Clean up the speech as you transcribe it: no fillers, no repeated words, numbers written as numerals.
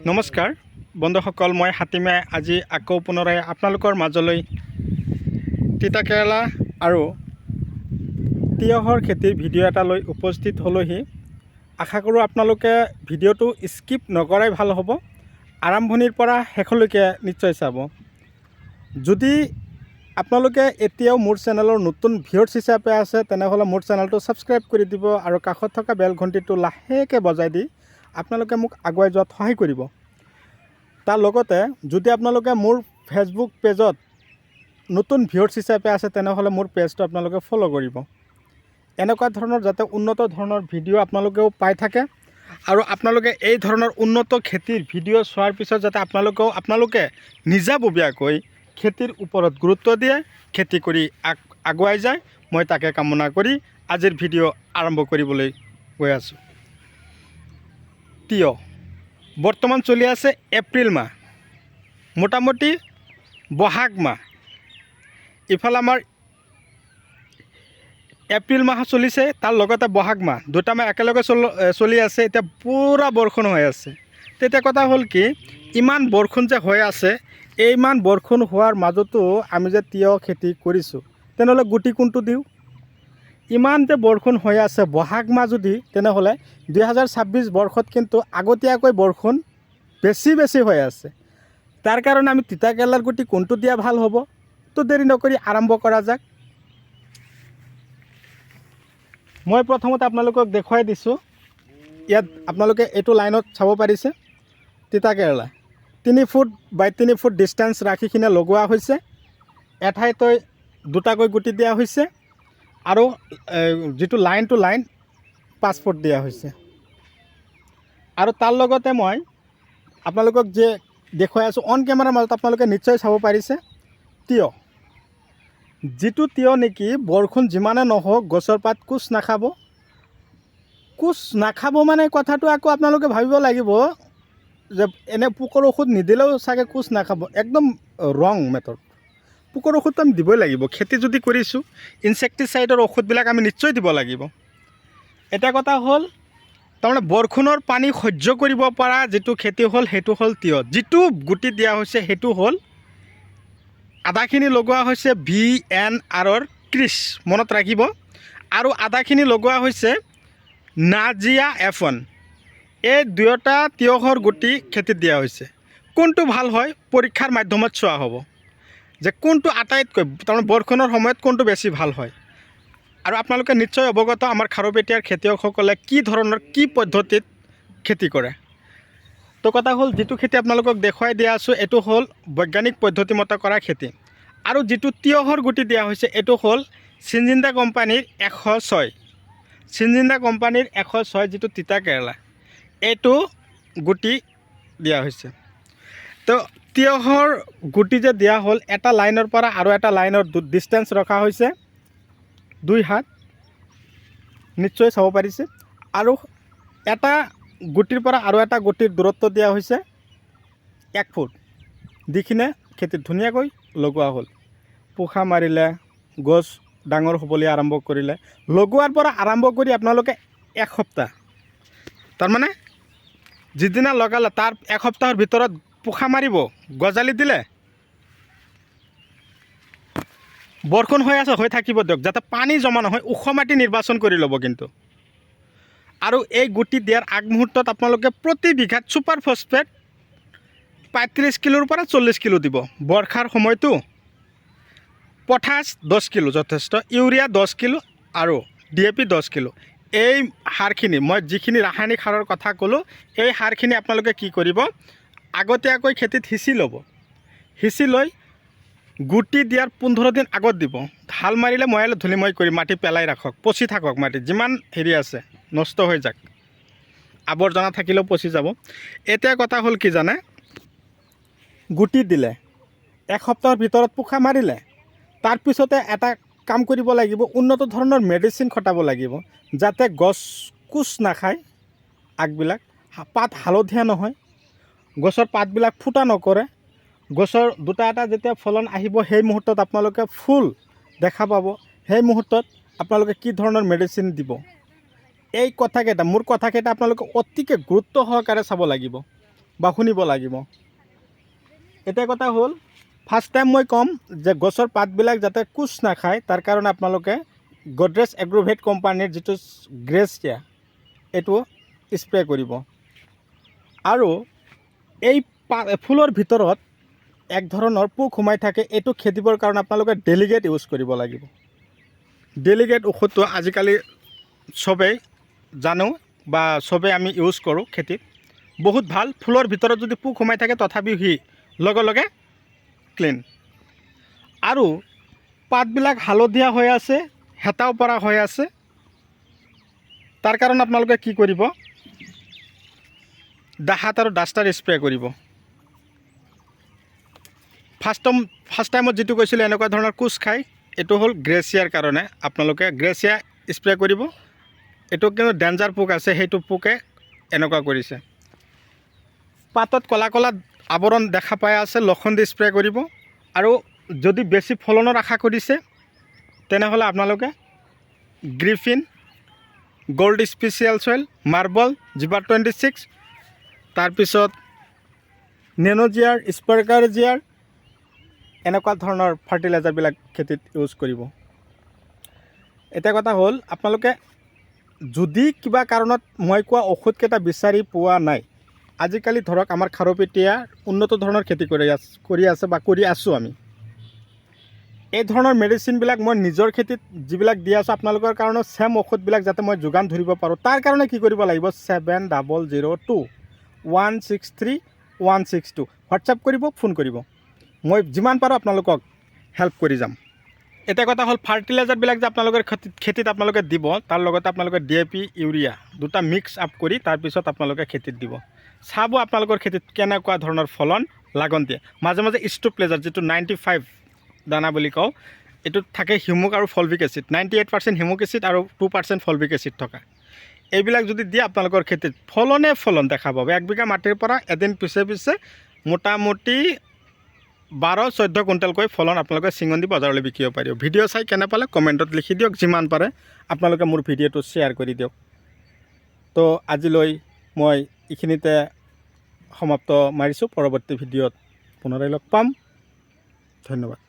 নমস্কাৰ বন্ধুসকল, মই হাতীমে আজি আকৌ পুনৰাই আপোনালোকৰ মাজলৈ তিতাকেৰেলা আৰু তিয়হৰ খেতিৰ ভিডিঅ' এটা লৈ উপস্থিত হ'লোহি। আশা কৰোঁ আপোনালোকে ভিডিঅ'টো স্কিপ নকৰাই ভাল হ'ব, আৰম্ভণিৰ পৰা শেষলৈকে নিশ্চয় চাব। যদি আপোনালোকে এতিয়াও মোৰ চেনেলৰ নতুন ভিউৱাৰ্ছ হিচাপে আছে তেনেহ'লে মোৰ চেনেলটো ছাবস্ক্ৰাইব কৰি দিব আৰু কাষত থকা বেল ঘণ্টিটো লাহেকৈ বজাই দি আপোনালোকে মোক আগুৱাই যোৱাত সহায় কৰিব। তাৰ লগতে যদি আপোনালোকে মোৰ ফেচবুক পেজত নতুন ভিউৱাৰ্ছ হিচাপে আছে তেনেহ'লে মোৰ পেজটো আপোনালোকে ফ'ল' কৰিব। এনেকুৱা ধৰণৰ যাতে উন্নত ধৰণৰ ভিডিঅ' আপোনালোকেও পাই থাকে আৰু আপোনালোকে এই ধৰণৰ উন্নত খেতিৰ ভিডিঅ' চোৱাৰ পিছত যাতে আপোনালোকে নিজাববীয়াকৈ খেতিৰ ওপৰত গুৰুত্ব দিয়ে, খেতি কৰি আগুৱাই যায়, মই তাকে কামনা কৰি আজিৰ ভিডিঅ' আৰম্ভ কৰিবলৈ গৈ আছোঁ। তিয়হ বৰ্তমান চলি আছে এপ্ৰিল মাহ, মোটামুটি বহাগ মাহ। ইফালে আমাৰ এপ্ৰিল মাহ চলিছে, তাৰ লগতে বহাগ মাহ, দুটা মাহ একেলগে চলি আছে। এতিয়া পূৰা বৰষুণ হৈ আছে। তেতিয়া কথা হ'ল কি, ইমান বৰষুণ যে হৈ আছে, ইমান বৰষুণ হোৱাৰ মাজতো আমি যে তিয়হ খেতি কৰিছোঁ, তেনেহ'লে গুটি কোনটো দিওঁ? ইমান যে বৰষুণ হৈ আছে বহাগ মাহ যদি, তেনেহ'লে 2026 বৰ্ষত কিন্তু আগতীয়াকৈ বৰষুণ বেছি হৈ আছে। তাৰ কাৰণে আমি তিতাকেৰেলাৰ গুটি কোনটো দিয়া ভাল হ'ব? তো দেৰি নকৰি আৰম্ভ কৰা যাক। মই প্ৰথমতে আপোনালোকক দেখুৱাই দিছোঁ। ইয়াত আপোনালোকে এইটো লাইনত চাব পাৰিছে, তিতাকেৰেলা 3 ফুট বাই 3 ফুট ডিষ্টেঞ্চ ৰাখি কিনে লগোৱা হৈছে। এঠাইতৈ দুটাকৈ গুটি দিয়া হৈছে আৰু যিটো লাইন টু লাইন 5 ফুট দিয়া হৈছে। আৰু তাৰ লগতে মই আপোনালোকক যে দেখুৱাই আছোঁ অন কেমেৰাৰ মাজত আপোনালোকে নিশ্চয় চাব পাৰিছে, তিয়হ, যিটো তিয়হ নেকি বৰষুণ যিমানে নহওক গছৰ পাত কোচ নাখাব। কোচ নাখাব মানে কথাটো আকৌ আপোনালোকে ভাবিব লাগিব যে এনে পোকৰ ঔষধ নিদিলেও চাগে কোচ নাখাব। একদম ৰং মেথড। পোকৰ ঔষধটো আমি দিবই লাগিব। খেতি যদি কৰিছোঁ ইনছেক্টিচাইডৰ ঔষধবিলাক আমি নিশ্চয় দিব লাগিব। এটা কথা হ'ল, তাৰমানে বৰষুণৰ পানী সহ্য কৰিব পৰা যিটো খেতি হ'ল সেইটো হ'ল তিয়হ। যিটো গুটি দিয়া হৈছে সেইটো হ'ল, আধাখিনি লগোৱা হৈছে VNRৰ ক্ৰিছ, মনত ৰাখিব, আৰু আধাখিনি লগোৱা হৈছে নাজিয়া F1। এই দুয়োটা তিয়হৰ গুটি খেতিত দিয়া হৈছে। কোনটো ভাল হয় পৰীক্ষাৰ মাধ্যমত চোৱা হ'ব যে কোনটো আটাইতকৈ, তাৰমানে বৰষুণৰ সময়ত কোনটো বেছি ভাল হয়। আৰু আপোনালোকে নিশ্চয় অৱগত আমাৰ খাৰুপেটীয়াৰ খেতিয়কসকলে কি ধৰণৰ কি পদ্ধতিত খেতি কৰে। তো কথা হ'ল, যিটো খেতি আপোনালোকক দেখুৱাই দিয়া আছোঁ এইটো হ'ল বৈজ্ঞানিক পদ্ধতিমতে কৰা খেতি। আৰু যিটো তিয়হৰ গুটি দিয়া হৈছে এইটো হ'ল চিনজিন্দা কোম্পানীৰ 106, চিনজিন্দা কোম্পানীৰ 106 যিটো তিতাকেৰেলা, এইটো গুটি দিয়া হৈছে। তো তিয়হৰ গুটি যে দিয়া হ'ল, এটা লাইনৰ পৰা আৰু এটা লাইনৰ ডিষ্টেঞ্চ ৰখা হৈছে 2 হাত, নিশ্চয় চাব পাৰিছে। আৰু এটা গুটিৰ পৰা আৰু এটা গুটিৰ দূৰত্ব দিয়া হৈছে 1 ফুট দি কিনে খেতিত ধুনীয়াকৈ লগোৱা হ'ল। পোখা মাৰিলে, গছ ডাঙৰ হ'বলৈ আৰম্ভ কৰিলে, লগোৱাৰ পৰা আৰম্ভ কৰি আপোনালোকে 1 সপ্তাহ, তাৰমানে যিদিনা লগালে তাৰ 1 সপ্তাহৰ ভিতৰত পোখা মাৰিব, গজালি দিলে। বৰষুণ হৈ আছে, হৈ থাকিব দিয়ক, যাতে পানী জমা নহয়, ওখ মাটি নিৰ্বাচন কৰি ল'ব কিন্তু। আৰু এই গুটি দিয়াৰ আগমুহূৰ্তত আপোনালোকে প্ৰতি বিঘাত ছুপাৰ ফছফেট 35 কিলোৰ পৰা 40 কিলো দিব। বৰ্ষাৰ সময়টো পটাছ 10 কিলো যথেষ্ট, ইউৰিয়া 10 কিলো আৰু DAP 10 কিলো। এই সাৰখিনি, মই যিখিনি ৰাসায়নিক সাৰৰ কথা ক'লোঁ, এই সাৰখিনি আপোনালোকে কি কৰিব, আগতীয়াকৈ খেতিত সিঁচি ল'ব। সিঁচি লৈ গুটি দিয়াৰ 15 দিন আগত দিব। হাল মাৰিলে ময়ালে ধূলিময় কৰি মাটি পেলাই ৰাখক, পচি থাকক, মাটি যিমান হেৰি আছে নষ্ট হৈ যাক, আৱৰ্জনা থাকিলেও পচি যাব। এতিয়া কথা হ'ল কি জানে, গুটি দিলে 1 সপ্তাহৰ ভিতৰত পোখা মাৰিলে, তাৰপিছতে এটা কাম কৰিব লাগিব, উন্নত ধৰণৰ মেডিচিন খটাব লাগিব যাতে গছ কোচ নাখায়, আগবিলাক পাত হালধীয়া নহয়, গছৰ পাতবিলাক ফুটা নকৰে। গছৰ দুটা এটা যেতিয়া ফলন আহিব সেই মুহূৰ্তত আপোনালোকে ফুল দেখা পাব, সেই মুহূৰ্তত আপোনালোকে কি ধৰণৰ মেডিচিন দিব। এই কথাকেইটা, মোৰ কথাকেইটা আপোনালোকে অতিকৈ গুৰুত্ব সহকাৰে চাব লাগিব। বা শুনিব লাগিব। এটা কথা হ'ল ফাৰ্ষ্ট টাইম মই ক'ম যে গছৰ পাতবিলাক যাতে কোচ নাখায় তাৰ কাৰণে আপোনালোকে গডৰেজ এগ্ৰোভেট কোম্পানীৰ যিটো গ্ৰেচিয়া এইটো স্প্ৰে কৰিব। আৰু এই ফুলৰ ভিতৰত এক ধৰণৰ পোক সোমাই থাকে, এইটো খেদিবৰ কাৰণে আপোনালোকে ডেলিগেট ইউজ কৰিব লাগিব। ডেলিগেট ঔষধটো আজিকালি চবেই জানো বা চবেই আমি ইউজ কৰোঁ খেতিত, বহুত ভাল। ফুলৰ ভিতৰত যদি পোক সোমাই থাকে তথাপিও সি লগে লগে ক্লিন। আৰু পাতবিলাক হালধীয়া হৈ আছে, হেতাও পৰা হৈ আছে, তাৰ কাৰণে আপোনালোকে কি কৰিব, দাহাত আৰু ডাষ্টাৰ স্প্ৰে কৰিব। ফাৰ্ষ্ট টাইমত যিটো কৈছিলোঁ এনেকুৱা ধৰণৰ কোচ খায়, এইটো হ'ল গ্ৰেচিয়াৰ কাৰণে আপোনালোকে গ্ৰেচিয়া স্প্ৰে কৰিব। এইটো কিন্তু ডেঞ্জাৰ পোক আছে, সেইটো পোকে এনেকুৱা কৰিছে। পাতত ক'লা ক'লা আৱৰণ দেখা পাই আছে, লক্ষণ দি স্প্ৰে কৰিব। আৰু যদি বেছি ফলনৰ আশা কৰিছে তেনেহ'লে আপোনালোকে গ্ৰিফিন, গল্ড স্পেচিয়েল চইল, মাৰ্বল, জিবাৰ 26, তাৰপিছত নেনোজিয়াৰ, স্পাৰ্কাৰ জিয়াৰ, এনেকুৱা ধৰণৰ ফাৰ্টিলাইজাৰবিলাক খেতিত ইউজ কৰিব। এটা কথা হ'ল আপোনালোকে যদি কিবা কাৰণত মই কোৱা ঔষধকেইটা বিচাৰি পোৱা নাই, আজিকালি ধৰক আমাৰ খাৰুপেটীয়া উন্নত ধৰণৰ খেতি কৰি আছে বা কৰি আছোঁ আমি। এই ধৰণৰ মেডিচিনবিলাক মই নিজৰ খেতিত যিবিলাক দি আছোঁ আপোনালোকৰ কাৰণে ছেম ঔষধবিলাক যাতে মই যোগান ধৰিব পাৰোঁ, তাৰ কাৰণে কি কৰিব লাগিব, 7002163162 হোৱাটছআপ কৰিব, ফোন কৰিব। মই যিমান পাৰোঁ আপোনালোকক হেল্প কৰি যাম। এটা কথা হ'ল ফাৰ্টিলাইজাৰবিলাক যে আপোনালোকৰ খেতিত আপোনালোকে দিব, তাৰ লগতে আপোনালোকে DAP, ইউৰিয়া দুটা মিক্স আপ কৰি তাৰপিছত আপোনালোকে খেতিত দিব। চাব আপোনালোকৰ খেতিত কেনেকুৱা ধৰণৰ ফলন লাগন্তীয়া। মাজে মাজে ষ্ট্ৰোপ্লেজাৰ যিটো 95 দানা বুলি কওঁ, এইটোত থাকে হিউমিক আৰু ফলভিক এচিড, 98% হিউমিক এচিড আৰু 2% ফলভিক এচিড থকা। এইবিলাক যদি দিয়ে আপোনালোকৰ খেতিত ফলন দেখা পাব। 1 বিঘা মাটিৰ পৰা এদিন পিছে পিছে মোটামুটি 12-14 কুইণ্টেলকৈ ফলন আপোনালোকে চিঙন দি বজাৰলৈ বিকিব পাৰিব। ভিডিঅ' চাই কেনে পালে কমেণ্টত লিখি দিয়ক, যিমান পাৰে আপোনালোকে মোৰ ভিডিঅ'টো শ্বেয়াৰ কৰি দিয়ক। তো আজিলৈ মই এইখিনিতে সমাপ্ত মাৰিছোঁ। পৰৱৰ্তী ভিডিঅ'ত পুনৰাই লগ পাম। ধন্যবাদ।